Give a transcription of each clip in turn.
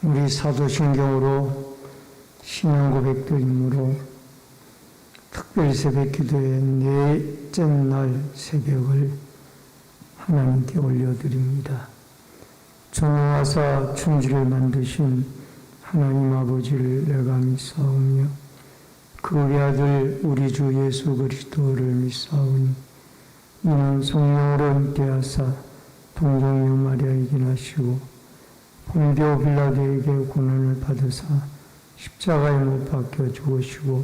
우리 사도신경으로 신앙 고백드림으로 특별 새벽 기도의 넷째 날 새벽을 하나님께 올려드립니다. 전능하사 천지를 만드신 하나님 아버지를 내가 믿사오며 그의 아들 우리 주 예수 그리스도를 믿사오니 이는 성령으로 함께하사 동정녀 마리아에게 나시고 본디오 빌라도에게 고난을 받으사 십자가에 못 박혀 죽으시고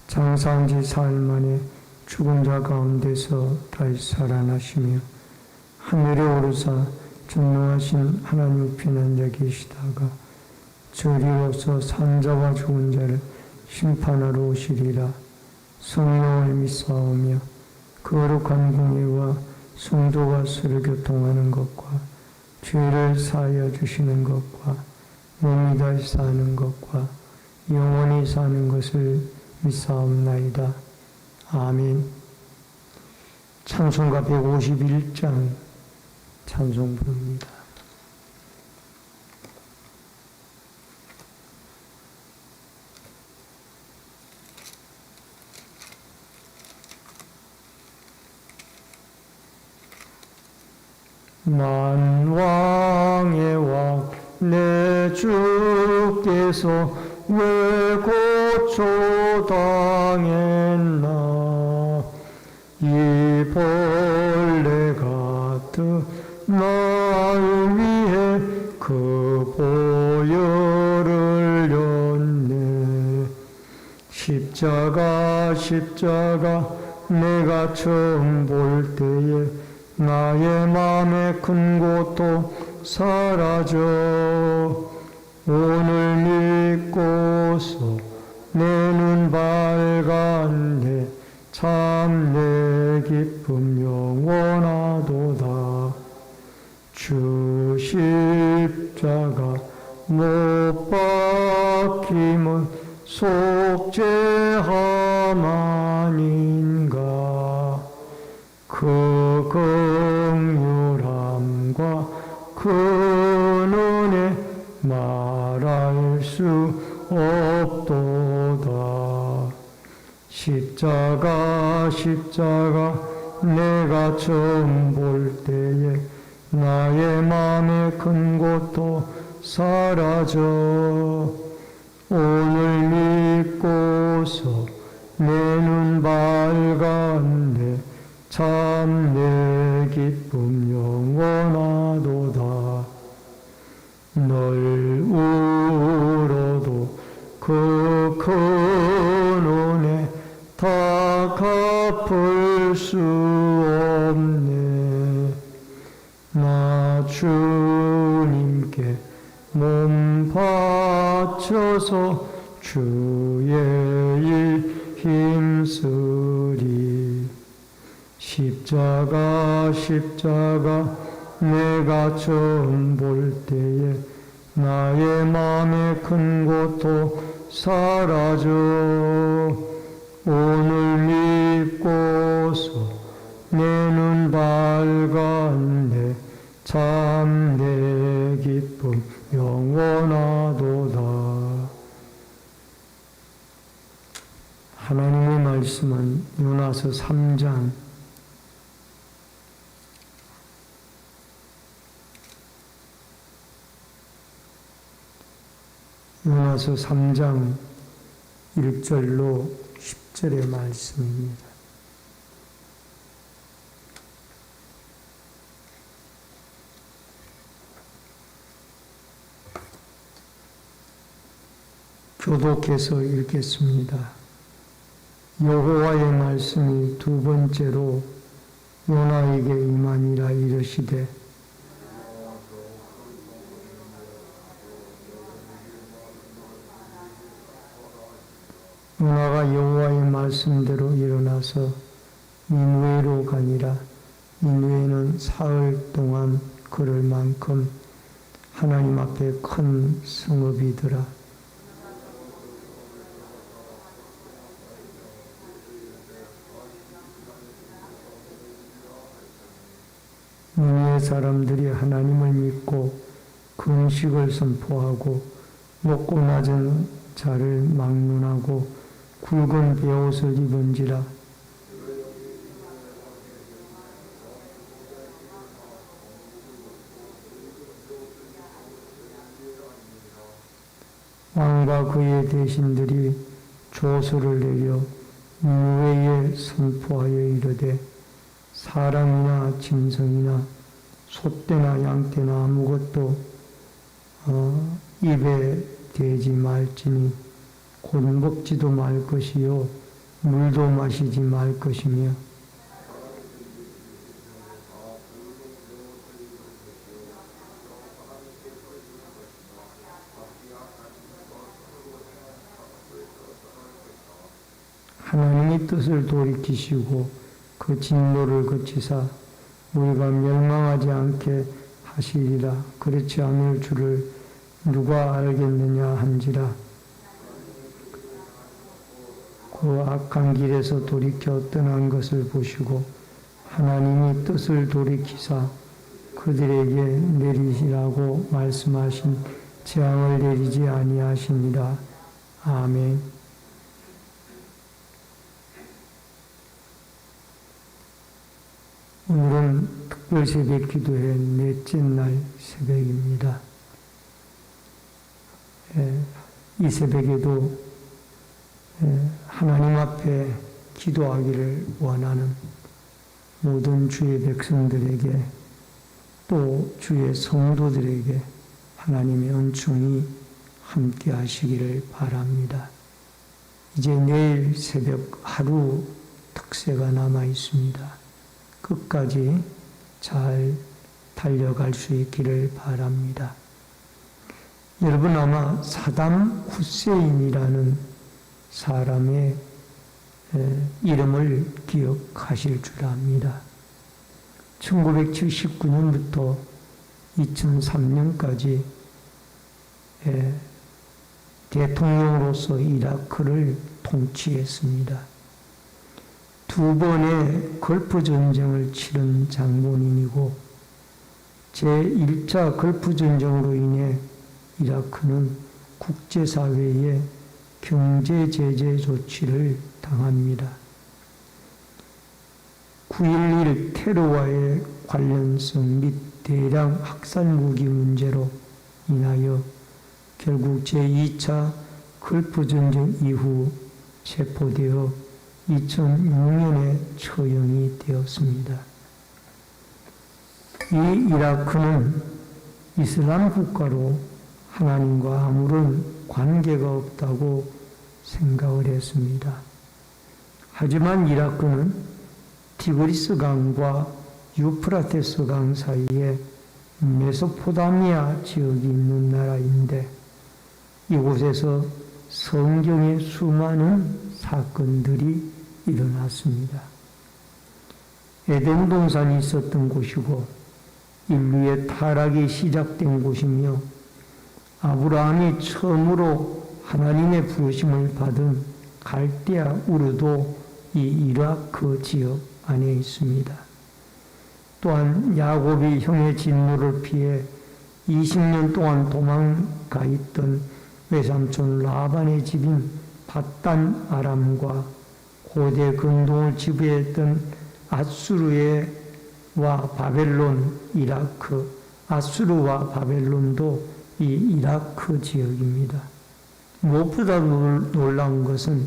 장사한 지 사흘 만에 죽은 자 가운데서 다시 살아나시며 하늘에 오르사 전능하신 하나님 우편에 앉아 계시다가 저리로서 산자와 죽은 자를 심판하러 오시리라. 성령을 믿사오며 거룩한 공예와 성도가 서로 교통하는 것과 죄를 사하여 주시는 것과 몸이 다시 사는 것과 영원히 사는 것을 믿사옵나이다. 아멘. 찬송가 151장 찬송 부릅니다. 만왕의 왕 내 주께서 왜 고초당했나 이 벌레 같은 날 위해 그 보혈을 렸네. 십자가 내가 처음 볼 때에 나의 맘에 큰 고통 사라져 오늘 믿고서 내 눈 밝았네. 참 내 기쁨 영원하도다. 주 십자가 못 박힘은 속죄함 아닌가. 그 긍휼함과 그 은혜 말할 수 없도다. 십자가 내가 처음 볼 때에 나의 맘에 큰 고통 사라져 오늘 믿고서 내 눈 밝았네. 참 내 기쁨 영원하도다. 널 울어도 그 큰 은혜 다 갚을 수 없네. 나 주님께 몸 바쳐서 주의 일 힘쓰리. 십자가 내가 처음 볼 때에 나의 맘에 큰 고통 사라져 오늘 믿고서 내 눈 밝았네. 참 내 기쁨 영원하도다. 하나님의 말씀은 요나서 3장 요나서 3장 1절로 10절의 말씀입니다. 교독해서 읽겠습니다. 여호와의 말씀이 두 번째로 요나에게 임하니라. 이르시되 요나가 여호와의 말씀대로 일어나서 니느웨로 가니라. 니느웨는 사흘 동안 걸을 만큼 하나님 앞에 큰 성읍이더라. 니느웨 사람들이 하나님을 믿고 금식을 선포하고 높고 낮은 자를 막론하고 굵은 베옷을 입은지라. 왕과 그의 대신들이 조서를 내려 니느웨에 선포하여 이르되 사람이나 짐승이나 소떼나 양떼나 아무것도 입에 대지 말지니 곧 먹지도 말 것이요 물도 마시지 말 것이며 하나님의 뜻을 돌이키시고 그 진노를 그치사 우리가 멸망하지 않게 하시리라. 그렇지 않을 줄을 누가 알겠느냐 한지라. 그 악한 길에서 돌이켜 떠난 것을 보시고 하나님이 뜻을 돌이키사 그들에게 내리시라고 말씀하신 재앙을 내리지 아니하시니라. 아멘. 오늘은 특별 새벽 기도회 넷째 날 새벽입니다. 이 새벽에도 하나님 앞에 기도하기를 원하는 모든 주의 백성들에게 또 주의 성도들에게 하나님의 은총이 함께 하시기를 바랍니다. 이제 내일 새벽 하루 특세가 남아 있습니다. 끝까지 잘 달려갈 수 있기를 바랍니다. 여러분 아마 사담 후세인이라는 사람의 이름을 기억하실 줄 압니다. 1979년부터 2003년까지 대통령으로서 이라크를 통치했습니다. 두 번의 걸프 전쟁을 치른 장본인이고 제1차 걸프 전쟁으로 인해 이라크는 국제사회의 경제 제재 조치를 당합니다. 9.11 테러와의 관련성 및 대량 학살 무기 문제로 인하여 결국 제2차 걸프 전쟁 이후 체포되어 2006년에 처형이 되었습니다. 이 이라크는 이슬람 국가로 하나님과 아무런 관계가 없다고 생각을 했습니다. 하지만 이라크는 티그리스 강과 유프라테스 강 사이에 메소포타미아 지역이 있는 나라인데 이곳에서 성경의 수많은 사건들이 일어났습니다. 에덴 동산이 있었던 곳이고 인류의 타락이 시작된 곳이며 아브라함이 처음으로 하나님의 부르심을 받은 갈대아 우르도 이 이라크 지역 안에 있습니다. 또한 야곱이 형의 진노를 피해 20년 동안 도망가 있던 외삼촌 라반의 집인 바단 아람과 고대 근동을 지배했던 아수르와 바벨론, 이라크, 아수르와 바벨론도 이 이라크 지역입니다. 무엇보다 놀라운 것은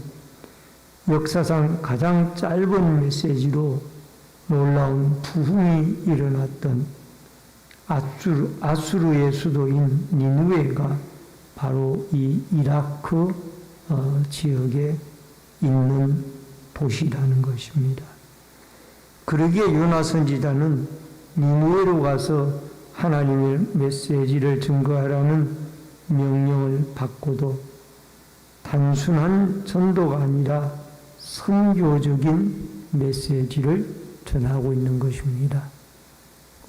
역사상 가장 짧은 메시지로 놀라운 부흥이 일어났던 아수르의 수도인 니느웨가 바로 이 이라크 지역에 있는 도시라는 것입니다. 그러기에 요나 선지자는 니느웨로 가서 하나님의 메시지를 증거하라는 명령을 받고도 단순한 전도가 아니라 선교적인 메시지를 전하고 있는 것입니다.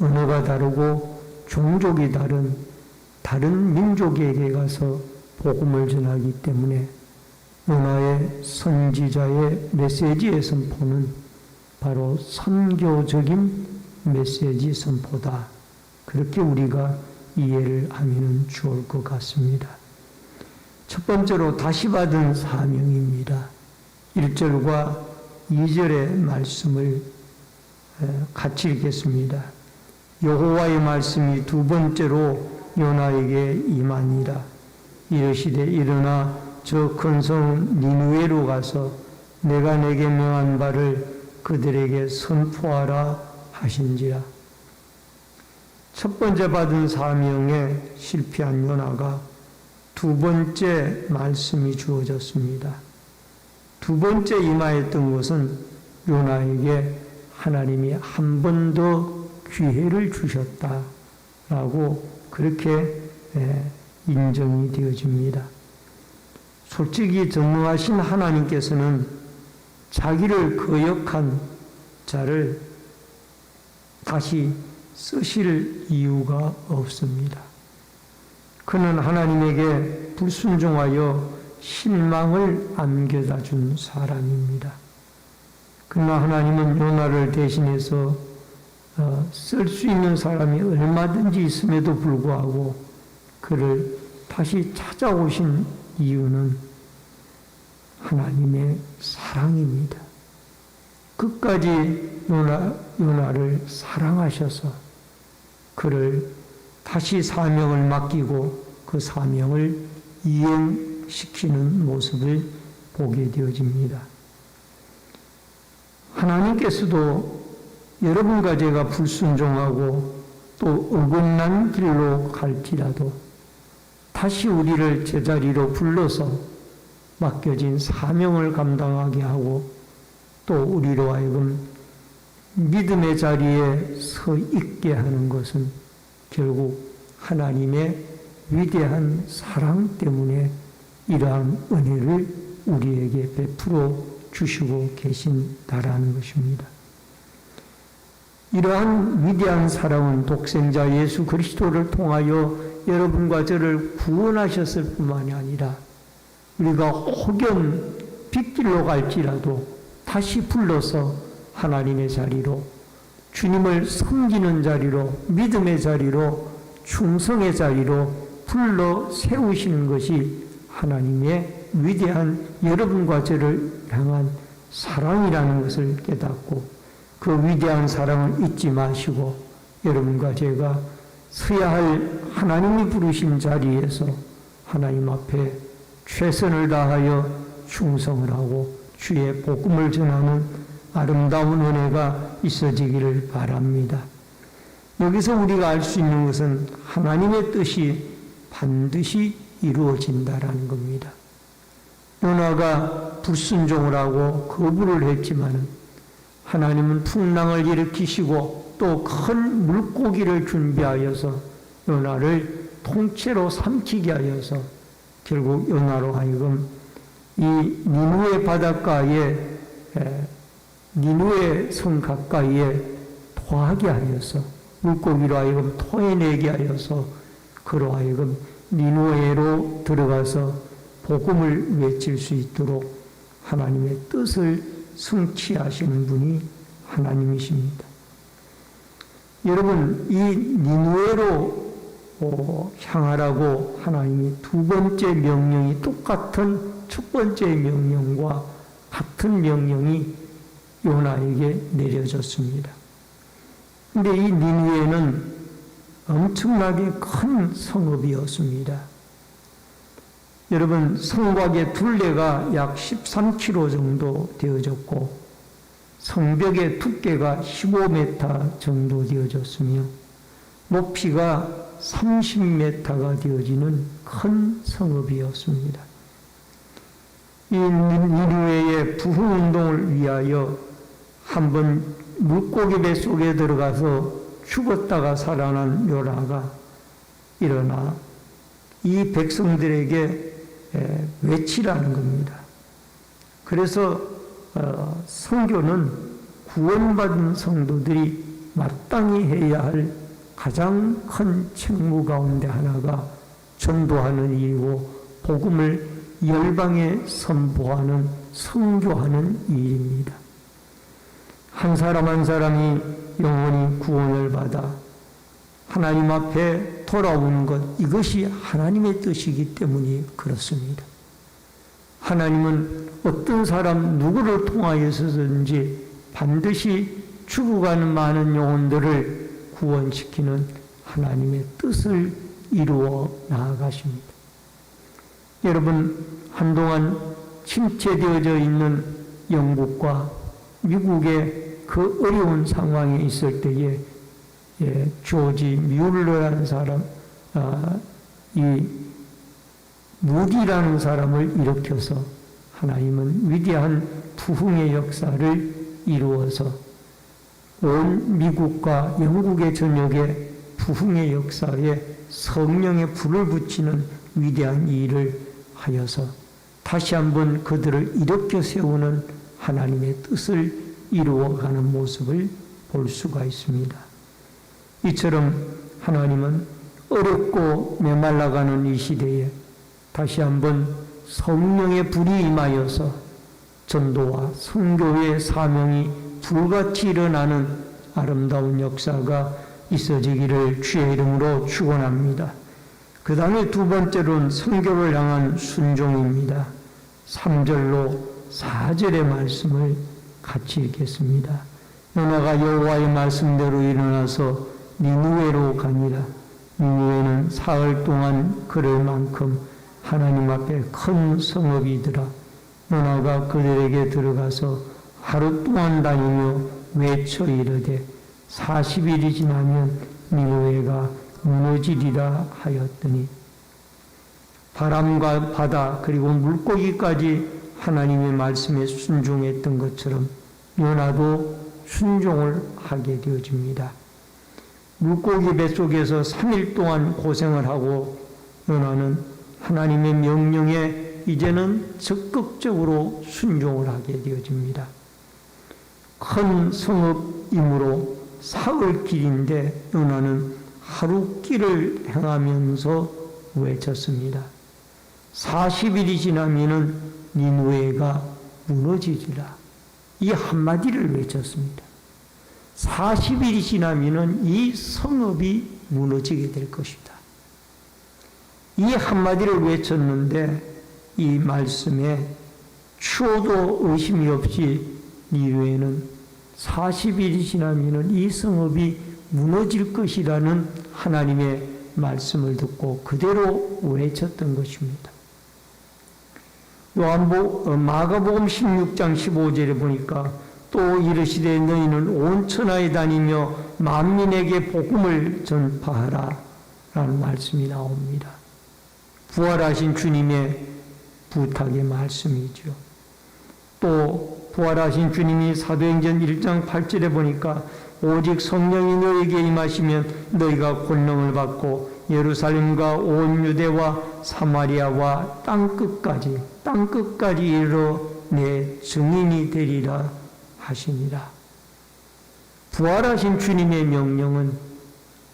언어가 다르고 종족이 다른 민족에게 가서 복음을 전하기 때문에 요나의 선지자의 메시지의 선포는 바로 선교적인 메시지 선포다. 그렇게 우리가 이해를 하면 좋을 것 같습니다. 첫 번째로 다시 받은 사명입니다. 1절과 2절의 말씀을 같이 읽겠습니다. 여호와의 말씀이 두 번째로 요나에게 임하니라. 이르시되 일어나 저 큰 성 니느웨로 가서 내가 내게 명한 바를 그들에게 선포하라 하신지라. 첫 번째 받은 사명에 실패한 요나가 두 번째 말씀이 주어졌습니다. 두 번째 임하였던 것은 요나에게 하나님이 한 번 더 기회를 주셨다라고 그렇게 인정이 되어집니다. 솔직히 전능하신 하나님께서는 자기를 거역한 자를 다시 쓰실 이유가 없습니다. 그는 하나님에게 불순종하여 실망을 안겨다 준 사람입니다. 그러나 하나님은 요나를 대신해서 쓸 수 있는 사람이 얼마든지 있음에도 불구하고 그를 다시 찾아오신 이유는 하나님의 사랑입니다. 끝까지 요나를 사랑하셔서 그를 다시 사명을 맡기고 그 사명을 이행시키는 모습을 보게 되어집니다. 하나님께서도 여러분과 제가 불순종하고 또 어긋난 길로 갈지라도 다시 우리를 제자리로 불러서 맡겨진 사명을 감당하게 하고 또 우리로 하여금 믿음의 자리에 서 있게 하는 것은 결국 하나님의 위대한 사랑 때문에 이러한 은혜를 우리에게 베풀어 주시고 계신다라는 것입니다. 이러한 위대한 사랑은 독생자 예수 그리스도를 통하여 여러분과 저를 구원하셨을 뿐만이 아니라 우리가 혹연 빗길로 갈지라도 다시 불러서 하나님의 자리로, 주님을 섬기는 자리로, 믿음의 자리로, 충성의 자리로 불러 세우시는 것이 하나님의 위대한 여러분과 저를 향한 사랑이라는 것을 깨닫고 그 위대한 사랑을 잊지 마시고 여러분과 제가 서야 할 하나님이 부르신 자리에서 하나님 앞에 최선을 다하여 충성을 하고 주의 복음을 전하는 아름다운 은혜가 있어지기를 바랍니다. 여기서 우리가 알 수 있는 것은 하나님의 뜻이 반드시 이루어진다라는 겁니다. 요나가 불순종을 하고 거부를 했지만 하나님은 풍랑을 일으키시고 또 큰 물고기를 준비하여서 요나를 통째로 삼키게 하여서 결국 요나로 하여금 이 니느웨 바닷가에 니느웨 성 가까이에 토하게 하여서 물고기로 하여금 토해내게 하여서 그로 하여금 니느웨로 들어가서 복음을 외칠 수 있도록 하나님의 뜻을 성취하시는 분이 하나님이십니다. 여러분, 이 니느웨로 향하라고 하나님이 두 번째 명령이 똑같은 첫 번째 명령과 같은 명령이 요나에게 내려졌습니다. 그런데 이 니느웨는 엄청나게 큰 성읍이었습니다. 여러분, 성곽의 둘레가 약 13km 정도 되어졌고 성벽의 두께가 15m 정도 되어졌으며 높이가 30m가 되어지는 큰 성읍이었습니다. 이 니느웨의 부흥운동을 위하여 한번 물고기 배 속에 들어가서 죽었다가 살아난 요나가 일어나 이 백성들에게 외치라는 겁니다. 그래서 선교는 구원받은 성도들이 마땅히 해야 할 가장 큰 책무 가운데 하나가 전도하는 일이고 복음을 열방에 선포하는 선교하는 일입니다. 한 사람 한 사람이 영원히 구원을 받아 하나님 앞에 돌아오는 것, 이것이 하나님의 뜻이기 때문에 그렇습니다. 하나님은 어떤 사람 누구를 통하여서든지 반드시 죽어가는 많은 영혼들을 구원시키는 하나님의 뜻을 이루어 나아가십니다. 여러분, 한동안 침체되어져 있는 영국과 미국의 그 어려운 상황에 있을 때에 조지 뮬러라는 사람, 이 무디라는 사람을 일으켜서 하나님은 위대한 부흥의 역사를 이루어서 온 미국과 영국의 전역에 부흥의 역사에 성령의 불을 붙이는 위대한 일을 하여서 다시 한번 그들을 일으켜 세우는 하나님의 뜻을 이루어가는 모습을 볼 수가 있습니다. 이처럼 하나님은 어렵고 메말라가는 이 시대에 다시 한번 성령의 불이 임하여서 전도와 선교의 사명이 불같이 일어나는 아름다운 역사가 있어지기를 주의 이름으로 축원합니다. 그 다음에 두 번째로는 선교를 향한 순종입니다. 3절로 4절의 말씀을 같이 읽겠습니다. 요나가 여호와의 말씀대로 일어나서 니느웨로 가니라. 니느웨는 사흘 동안 걸을 만큼 하나님 앞에 큰 성읍이더라. 요나가 그들에게 들어가서 하루 동안 다니며 외쳐 이르되 40일이 지나면 니느웨가 무너지리라 하였더니, 바람과 바다 그리고 물고기까지 하나님의 말씀에 순종했던 것처럼 요나도 순종을 하게 되어집니다. 물고기 뱃속에서 3일 동안 고생을 하고 요나는 하나님의 명령에 이제는 적극적으로 순종을 하게 되어집니다. 큰 성읍이므로 사흘 길인데 요나는 하루 길을 행하면서 외쳤습니다. 40일이 지나면은 니느웨가 무너지리라. 이 한마디를 외쳤습니다. 40일이 지나면은 이 성읍이 무너지게 될 것이다. 이 한마디를 외쳤는데 이 말씀에 추호도 의심이 없이 니느웨는 40일이 지나면은 이 성읍이 무너질 것이라는 하나님의 말씀을 듣고 그대로 외쳤던 것입니다. 마가복음 16장 15절에 보니까 또 이르시되 너희는 온 천하에 다니며 만민에게 복음을 전파하라 라는 말씀이 나옵니다. 부활하신 주님의 부탁의 말씀이죠. 또 부활하신 주님이 사도행전 1장 8절에 보니까 오직 성령이 너에게 임하시면 너희가 권능을 받고 예루살렘과 온 유대와 사마리아와 땅끝까지 이르러 내 증인이 되리라 하시니라. 부활하신 주님의 명령은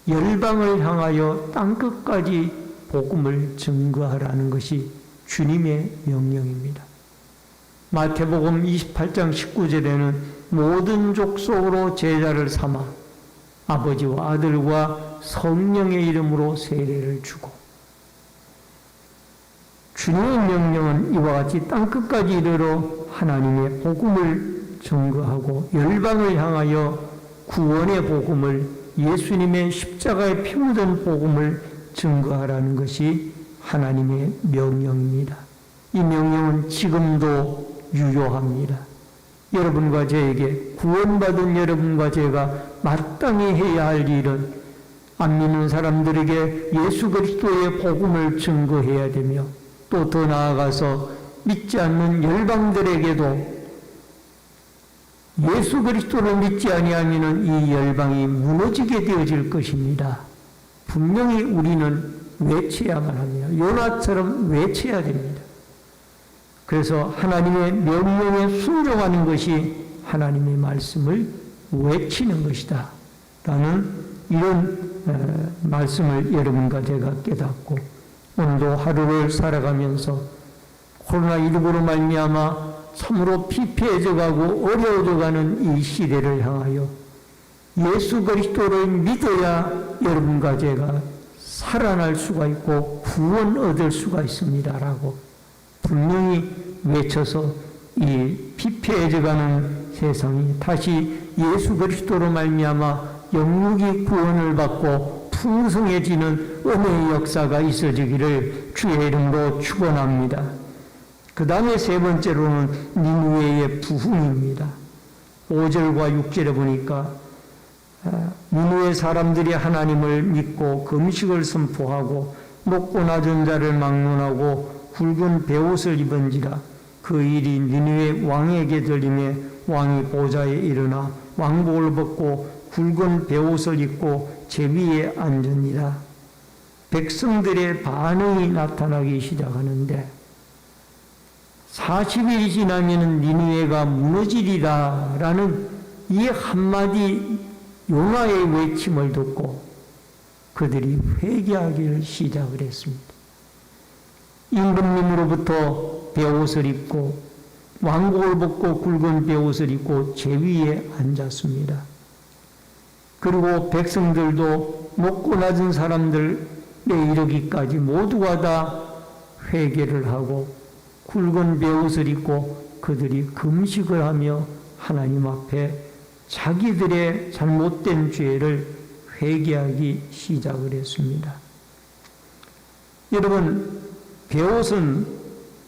열방을 향하여 땅끝까지 복음을 증거하라는 것이 주님의 명령입니다. 마태복음 28장 19절에는 모든 족속으로 제자를 삼아 아버지와 아들과 성령의 이름으로 세례를 주고, 주님의 명령은 이와 같이 땅끝까지 이르러 하나님의 복음을 증거하고 열방을 향하여 구원의 복음을, 예수님의 십자가에 피 묻은 복음을 증거하라는 것이 하나님의 명령입니다. 이 명령은 지금도 유효합니다. 여러분과 저에게, 구원받은 여러분과 제가 마땅히 해야 할 일은 안 믿는 사람들에게 예수 그리스도의 복음을 증거해야 되며, 또 더 나아가서 믿지 않는 열방들에게도 예수 그리스도를 믿지 아니하면 이 열방이 무너지게 되어질 것입니다. 분명히 우리는 외쳐야만 합니다. 요나처럼 외쳐야 됩니다. 그래서 하나님의 명령에 순종하는 것이 하나님의 말씀을 외치는 것이다 라는 이런 말씀을 여러분과 제가 깨닫고, 오늘도 하루를 살아가면서 코로나19로 말미암아 참으로 피폐해져가고 어려워져가는 이 시대를 향하여 예수 그리스도를 믿어야 여러분과 제가 살아날 수가 있고 구원 얻을 수가 있습니다라고 분명히 외쳐서 이 피폐해져가는 세상이 다시 예수 그리스도로 말미암아 영육이 구원을 받고 풍성해지는 은혜의 역사가 있어지기를 주의 이름으로 축원합니다. 그 다음에 세 번째로는 니느웨의 부흥입니다. 5절과 6절에 보니까 니느웨 사람들이 하나님을 믿고 금식을 선포하고 높고 낮은 자를 막론하고 굵은 베옷을 입은지라 그 일이 니느웨 왕에게 들림에 왕이 보좌에 일어나 왕복을 벗고 굵은 베옷을 입고 제위에 앉으니라. 백성들의 반응이 나타나기 시작하는데 40일이 지나면 니느웨가 무너지리라 라는 이 한마디 용화의 외침을 듣고 그들이 회개하기를 시작을 했습니다. 임금님으로부터 베옷을 입고 왕복을 벗고 굵은 베옷을 입고 제위에 앉았습니다. 그리고 백성들도 높고 낮은 사람들에 이르기까지 모두가 다 회개를 하고 굵은 베옷을 입고 그들이 금식을 하며 하나님 앞에 자기들의 잘못된 죄를 회개하기 시작을 했습니다. 여러분, 베옷은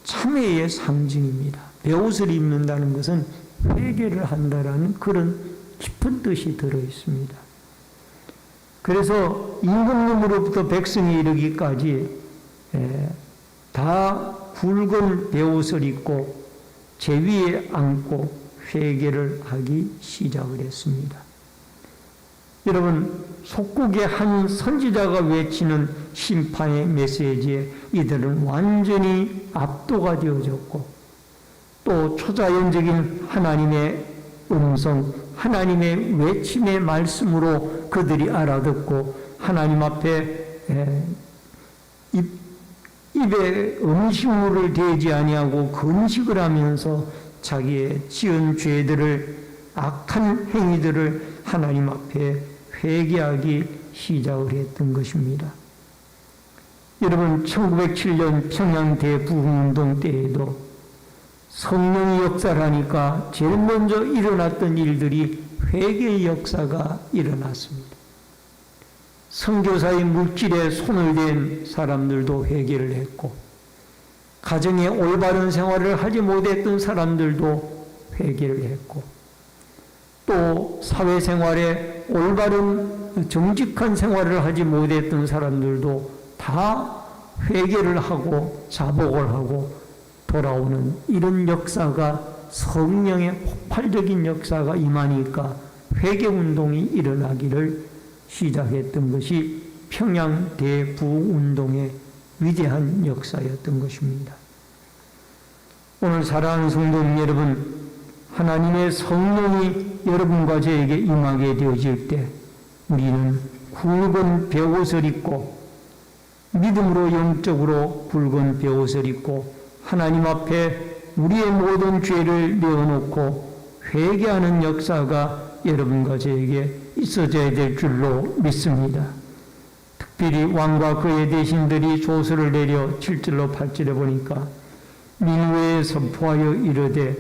참회의 상징입니다. 베옷을 입는다는 것은 회개를 한다라는 그런 깊은 뜻이 들어 있습니다. 그래서 임금님으로부터 백성이 이르기까지 다 굵은 베옷을 입고 제위에 앉고 회개를 하기 시작을 했습니다. 여러분, 속국의 한 선지자가 외치는 심판의 메시지에 이들은 완전히 압도가 되어졌고 또 초자연적인 하나님의 음성, 하나님의 외침의 말씀으로 그들이 알아듣고 하나님 앞에 입에 음식물을 대지 아니하고 금식을 하면서 자기의 지은 죄들을, 악한 행위들을 하나님 앞에 회개하기 시작을 했던 것입니다. 여러분, 1907년 평양 대부흥운동 때에도 성령의 역사를 하니까 제일 먼저 일어났던 일들이 회개의 역사가 일어났습니다. 선교사의 물질에 손을 댄 사람들도 회개를 했고 가정에 올바른 생활을 하지 못했던 사람들도 회개를 했고 또 사회생활에 올바른 정직한 생활을 하지 못했던 사람들도 다 회개를 하고 자복을 하고 돌아오는 이런 역사가 성령의 폭발적인 역사가 임하니까 회개운동이 일어나기를 시작했던 것이 평양 대부흥운동의 위대한 역사였던 것입니다. 오늘 사랑하는 성도님 여러분, 하나님의 성령이 여러분과 저에게 임하게 되어질 때 우리는 굵은 베옷을 입고 믿음으로 영적으로 굵은 베옷을 입고 하나님 앞에 우리의 모든 죄를 내어놓고 회개하는 역사가 여러분과 저에게 있어져야 될 줄로 믿습니다. 특별히 왕과 그의 대신들이 조서를 내려 7절로 8절에 보니까 니느웨에 선포하여 이르되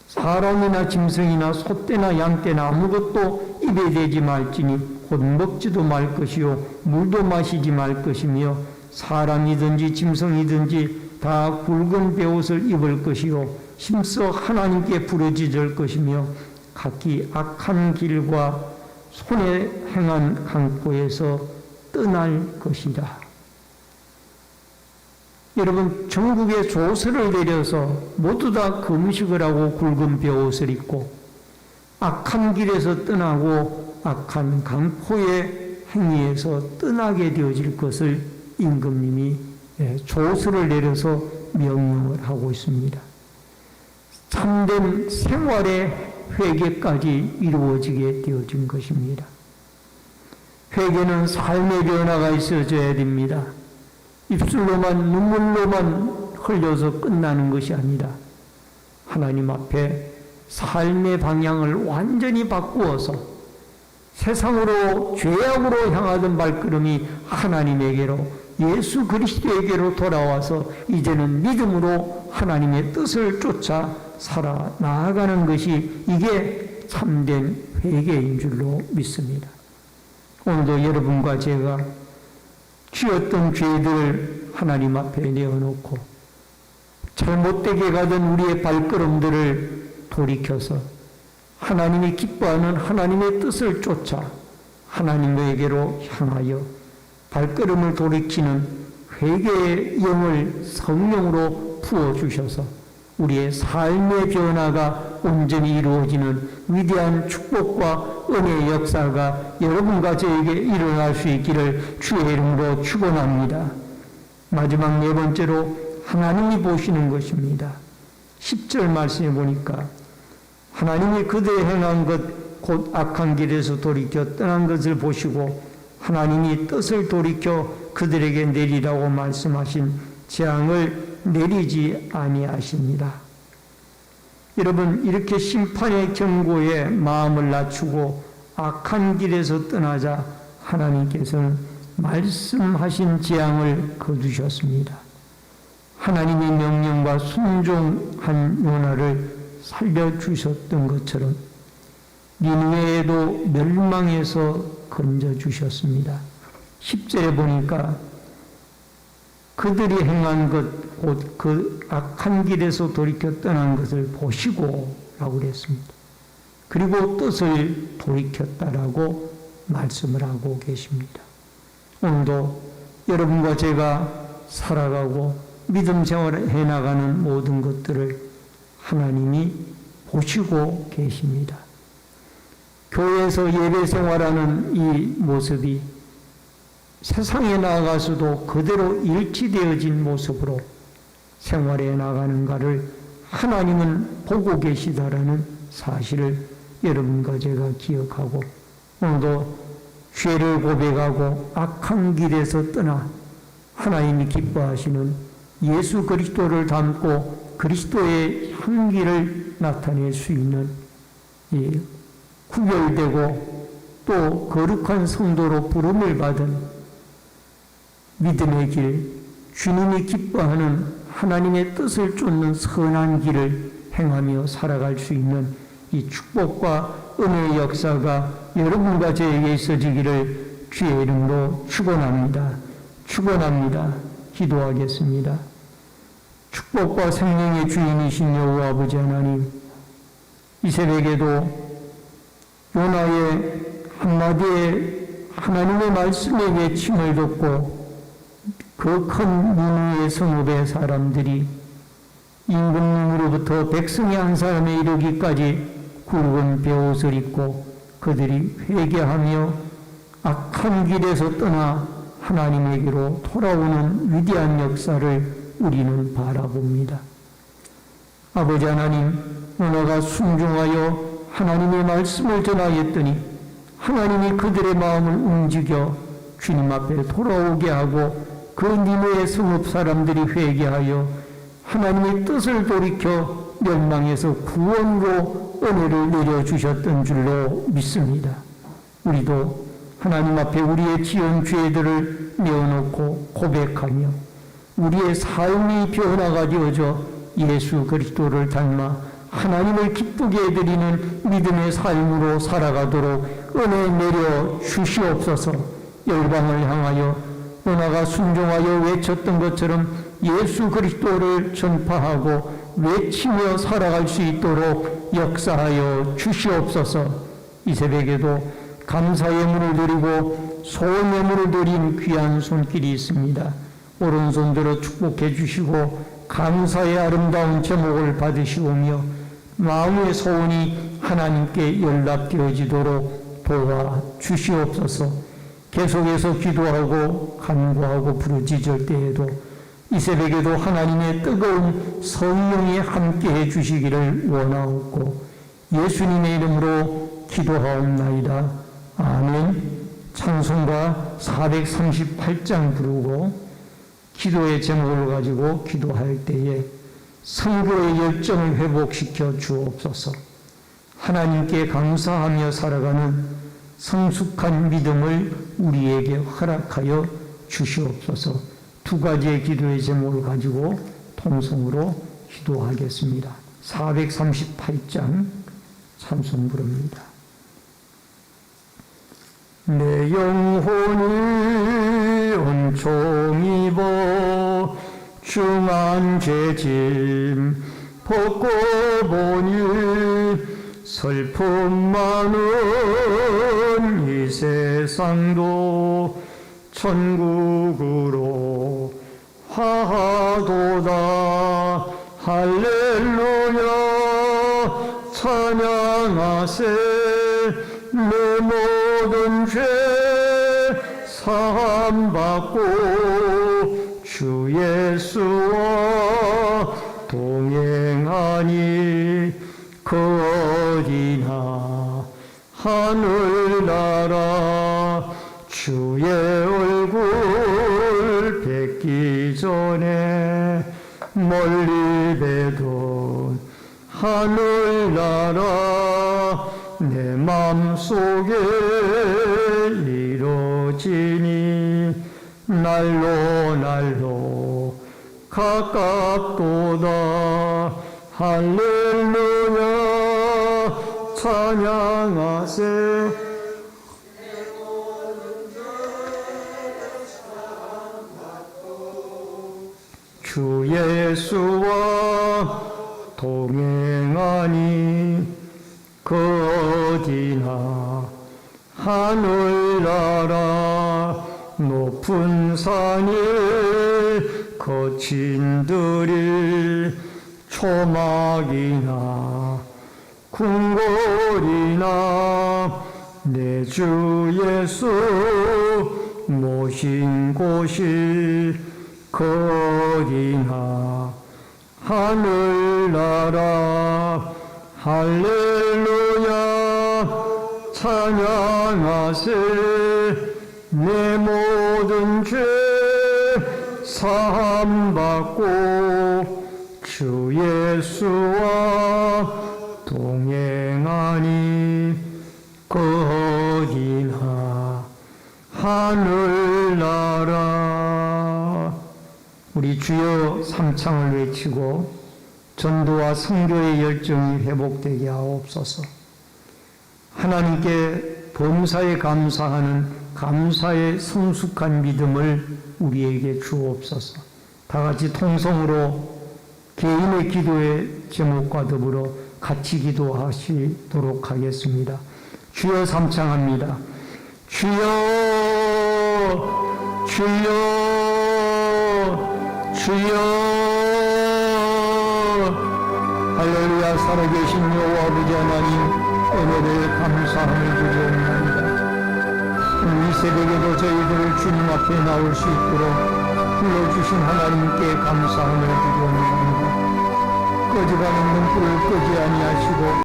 사람이나 짐승이나 소떼나 양떼나 아무것도 입에 대지 말지니 곧 먹지도 말 것이요 물도 마시지 말 것이며 사람이든지 짐승이든지 다 굵은 베옷을 입을 것이요 힘써 하나님께 부르짖을 것이며 각기 악한 길과 손에 행한 강포에서 떠날 것이다. 여러분, 전국에 조서를 내려서 모두 다 금식을 하고 굵은 베옷을 입고 악한 길에서 떠나고 악한 강포의 행위에서 떠나게 되어질 것을 임금님이 조서를 내려서 명령을 하고 있습니다. 참된 생활의 회개까지 이루어지게 되어진 것입니다. 회개는 삶의 변화가 있어져야 됩니다. 입술로만 눈물로만 흘려서 끝나는 것이 아니라 하나님 앞에 삶의 방향을 완전히 바꾸어서 세상으로 죄악으로 향하던 발걸음이 하나님에게로 예수 그리스도에게로 돌아와서 이제는 믿음으로 하나님의 뜻을 쫓아 살아 나아가는 것이 이게 참된 회개인 줄로 믿습니다. 오늘도 여러분과 제가 지었던 죄들을 하나님 앞에 내어놓고 잘못되게 가던 우리의 발걸음들을 돌이켜서 하나님이 기뻐하는 하나님의 뜻을 쫓아 하나님에게로 향하여 발걸음을 돌이키는 회개의 영을 성령으로 부어주셔서 우리의 삶의 변화가 온전히 이루어지는 위대한 축복과 은혜의 역사가 여러분과 저에게 일어날 수 있기를 주의 이름으로 축원합니다. 마지막 네 번째로 하나님이 보시는 것입니다. 10절 말씀에 보니까 하나님이 그들의 행한 것 곧 악한 길에서 돌이켜 떠난 것을 보시고 하나님이 뜻을 돌이켜 그들에게 내리라고 말씀하신 재앙을 내리지 아니하십니다. 여러분, 이렇게 심판의 경고에 마음을 낮추고 악한 길에서 떠나자 하나님께서는 말씀하신 재앙을 거두셨습니다. 하나님의 명령과 순종한 요나를 살려주셨던 것처럼 니느웨에도 멸망해서 건져주셨습니다. 10절에 보니까 그들이 행한 것 곧 그 악한 길에서 돌이켜 떠난 것을 보시고 라고 그랬습니다. 그리고 뜻을 돌이켰다라고 말씀을 하고 계십니다. 오늘도 여러분과 제가 살아가고 믿음 생활을 해나가는 모든 것들을 하나님이 보시고 계십니다. 교회에서 예배 생활하는 이 모습이 세상에 나가서도 그대로 일치되어진 모습으로 생활해 나가는가를 하나님은 보고 계시다라는 사실을 여러분과 제가 기억하고 오늘도 죄를 고백하고 악한 길에서 떠나 하나님이 기뻐하시는 예수 그리스도를 닮고 그리스도의 향기를 나타낼 수 있는 이 구별되고 또 거룩한 성도로 부름을 받은 믿음의 길, 주님이 기뻐하는 하나님의 뜻을 쫓는 선한 길을 행하며 살아갈 수 있는 이 축복과 은혜의 역사가 여러분과 저에게 있어지기를 주의 이름으로 축원합니다. 축원합니다. 기도하겠습니다. 축복과 생명의 주인이신 여호와 아버지 하나님, 이 새벽에도 요나의 한마디에 하나님의 말씀의 외침을 듣고 그 큰 니느웨 성읍의 사람들이 임금님으로부터 백성의 한 사람에 이르기까지 굵은 베옷을 입고 그들이 회개하며 악한 길에서 떠나 하나님에게로 돌아오는 위대한 역사를 우리는 바라봅니다. 아버지 하나님, 요나가 순종하여 하나님의 말씀을 전하였더니 하나님이 그들의 마음을 움직여 주님 앞에 돌아오게 하고 그 니느웨 성읍 사람들이 회개하여 하나님의 뜻을 돌이켜 멸망에서 구원으로 은혜를 내려주셨던 줄로 믿습니다. 우리도 하나님 앞에 우리의 지은 죄들을 내어놓고 고백하며 우리의 삶이 변화가 되어져 예수 그리스도를 닮아 하나님을 기쁘게 해드리는 믿음의 삶으로 살아가도록 은혜 내려 주시옵소서. 열방을 향하여 요나가 순종하여 외쳤던 것처럼 예수 그리스도를 전파하고 외치며 살아갈 수 있도록 역사하여 주시옵소서. 이 새벽에도 감사의 문을 드리고 소원의 문을 드린 귀한 손길이 있습니다. 오른손 들어 축복해 주시고 감사의 아름다운 제목을 받으시오며 마음의 소원이 하나님께 연락되어지도록 도와 주시옵소서. 계속해서 기도하고 간구하고 부르짖을 때에도 이 새벽에도 하나님의 뜨거운 성령이 함께해 주시기를 원하옵고 예수님의 이름으로 기도하옵나이다. 아멘. 찬송가 438장 부르고 기도의 제목을 가지고 기도할 때에 선교의 열정을 회복시켜 주옵소서. 하나님께 감사하며 살아가는 성숙한 믿음을 우리에게 허락하여 주시옵소서. 두 가지의 기도의 제목을 가지고 통성으로 기도하겠습니다. 438장 찬송 부릅니다. 내 영혼이 은총 입어 중한 죄짐 벗고 보니 슬픔 많은 이 세상도 천국으로 화하도다. 할렐루야 찬양하세. 내 모든 죄 사함받고 주 예수와 동행하니 그 어디나 하늘나라 주의 얼굴 뵙기 전에 멀리 뵈던 하늘나라 내 맘속에 이루어지니 날로 날로 가깝도다. 할렐루야 찬양하세. 주 예수와 동행하니 그 어디나 하늘나라 높은 산이 거친 들이 초막이나 궁궐이나 내 주 예수 모신 곳이 그 어디나 하늘나라 할렐루야 찬양하세. 내 모든 죄 사함받고 주 예수와 동행하니 그 어디나 하늘나라. 우리 주여 삼창을 외치고 전도와 선교의 열정이 회복되게 하옵소서. 하나님께 범사에 감사하는 감사의 성숙한 믿음을 우리에게 주옵소서. 다 같이 통성으로 개인의 기도의 제목과 더불어 같이 기도하시도록 하겠습니다. 주여 삼창합니다. 주여 주여 주여. 할렐루야. 살아계신 여호와 아버지 하나님 은혜를 감사함을 드리옵나이다. 이 새벽에도 저희들을 주님 앞에 나올 수 있도록 불러주신 하나님께 감사함을 드리옵나이다. 꺼져가는 눈불을 끄지 아니하시고